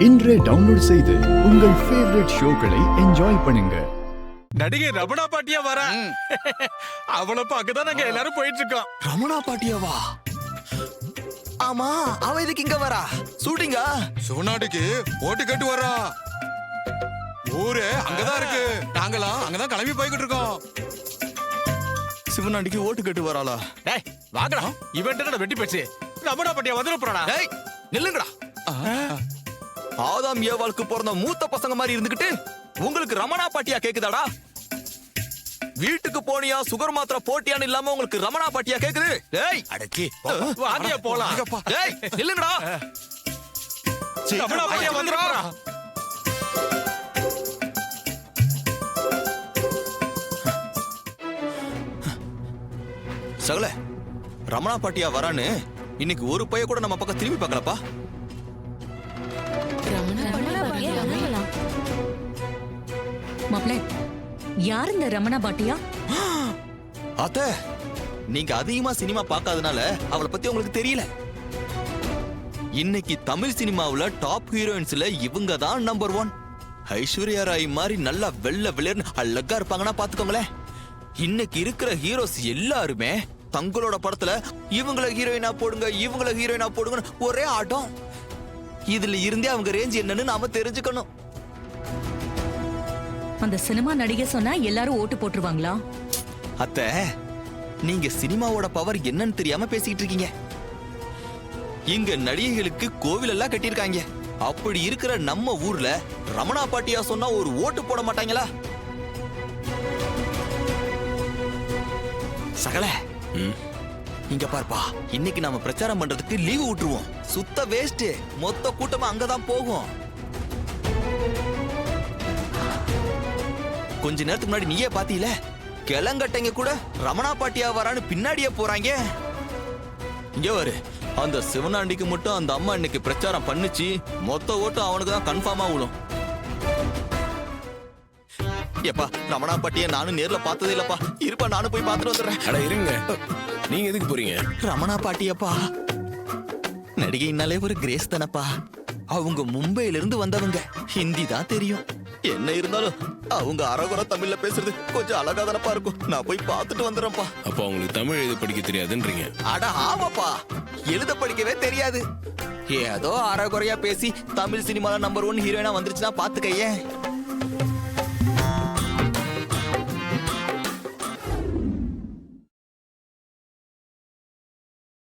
இன்றே டவுன்லோட் செய்து உங்கள் ஃபேவரட் ஷோக்களை என்ஜாய் பண்ணுங்க. நடிகை ரமணா பாட்டியா வர அவளை பார்க்கதான் நாங்க எல்லாரும் போயிட்டு இருக்கோம். ரமணா பாட்டியாவா? ஆமா, அவ இதுக்கு இங்க வரா? ஷூட்டிங்கா? சிவநாட்டுக்கு ஓட்டு கட்டு வரா. ஊரு அங்கதான் இருக்கு. நாங்களாம் அங்கதான் கிளம்பி போய்கிட்டு இருக்கோம். சிவனாண்டிக்கு ஓட்டு கட்டு வராளா? டேய் வாங்கடா, இவன்ட்ட என்னடா வெட்டி பேச்சு? ரமணா பாட்டியா வந்துட போறாடா. டேய் நில்லுங்கடா. ஆதாம் ஏவாளுக்கு பிறந்த மூத்த பசங்க மாதிரி இருந்துகிட்டு உங்களுக்கு ரமணா பாட்டியா கேக்குதாடா? வீட்டுக்கு போனியா சுகர் மாத்திரை போட்டியான்னு இல்லாம உங்களுக்கு ரமணா பாட்டியா கேக்குது? டேய் அடக்கி வாங்க போலாம். டேய் நில்லுங்கடா. ரமணா பாட்டியா வந்துட போறா. சகல ரமணா பாட்டியா வரான்னு இன்னைக்கு ஒரு பைய கூட நம்ம பக்கம் திரும்பி பார்க்கலப்பா. மாப்ள, யார் இந்த ரமணா பாட்டியா? அத்த, நீங்க அதிகமா சினிமா பார்க்காதனால அவளை பத்தி உங்களுக்கு தெரியல. இன்னைக்கு தமிழ் சினிமாவுல டாப் ஹீரோயின்ஸ்ல இவங்க தான் நம்பர் 1. ஐஸ்வர்யா ராய் மாதிரி நல்லா வெள்ளை வெளியர்னு அழகா இருப்பாங்கன்னா பாத்துக்கோங்களேன். இன்னைக்கு இருக்கிற ஹீரோஸ் எல்லாருமே தங்களோட படத்துல இவங்கள ஹீரோயினா போடுங்க, இவங்கள ஹீரோயினா போடுங்கன்னு ஒரே ஆட்டம். இதுல இருந்தே அவங்க ரேஞ்ச் என்னன்னு நாம தெரிஞ்சுக்கணும். அந்த சினிமா நடிகை சொன்னா எல்லாரும் ஓட்டு போட்டுருவாங்களா? அத்த, நீங்க சினிமாவோட பவர் என்னன்னு தெரியாம பேசிட்டு இருக்கீங்க. இங்க நடிகைகளுக்கு கோவில் எல்லாம் கட்டியிருக்காங்க. அப்படி இருக்கிற நம்ம ஊர்ல ரமணா பாட்டியா சொன்னா ஒரு ஓட்டு போட மாட்டாங்களா? சகல இங்க பார்ப்பா, இன்னைக்கு நாம பிரச்சாரம் பண்றதுக்கு லீவு விட்டுருவோம். சுத்த வேஸ்ட். மொத்த கூட்டமா அங்கதான் போகும். கொஞ்ச நேரத்துக்கு முன்னாடி நீயே பாத்தீல, கிளங்கட்டைங்க கூட ரமணா பாட்டியா வரான்னு பின்னாடியே போறாங்க. இங்க வரு, அந்த சிவனாண்டிக்கு மட்டும் அந்த அம்மா இன்னைக்கு பிரச்சாரம் பண்ணுச்சு, மொத்த ஓட்டம் அவனுக்கு தான் கன்ஃபார்மா விழும். ஏப்பா, ரமணா பாட்டிய நானும் நேர்ல பார்த்ததே இல்லப்பா. இருப்பா, நானும் போய் பார்த்துட்டு வந்துடுறேன். அட இருங்க, நீங்க எதுக்கு போறீங்க? ரமணா பாட்டியப்பா நடிகைனாலே ஒரு கிரேஸ் தானப்பா. அவங்க மும்பையில இருந்து வந்தவங்க, ஹிந்தி தான் தெரியும். என்ன இருந்தாலும் அவங்க அரகுற தமிழ்ல பேசுறது கொஞ்சம் அழகா தானப்பா இருக்கும். நான் போய் பார்த்துட்டு வந்துடுறேன்ப்பா. அப்ப அவங்களுக்கு தமிழ் எழுத படிக்க தெரியாதுன்றீங்க? அட ஆமாப்பா, எழுத படிக்கவே தெரியாது. ஏதோ அறகுறையா பேசி தமிழ் சினிமால நம்பர் 1 ஹீரோயினா வந்துருச்சுன்னா பாத்துக்கையே.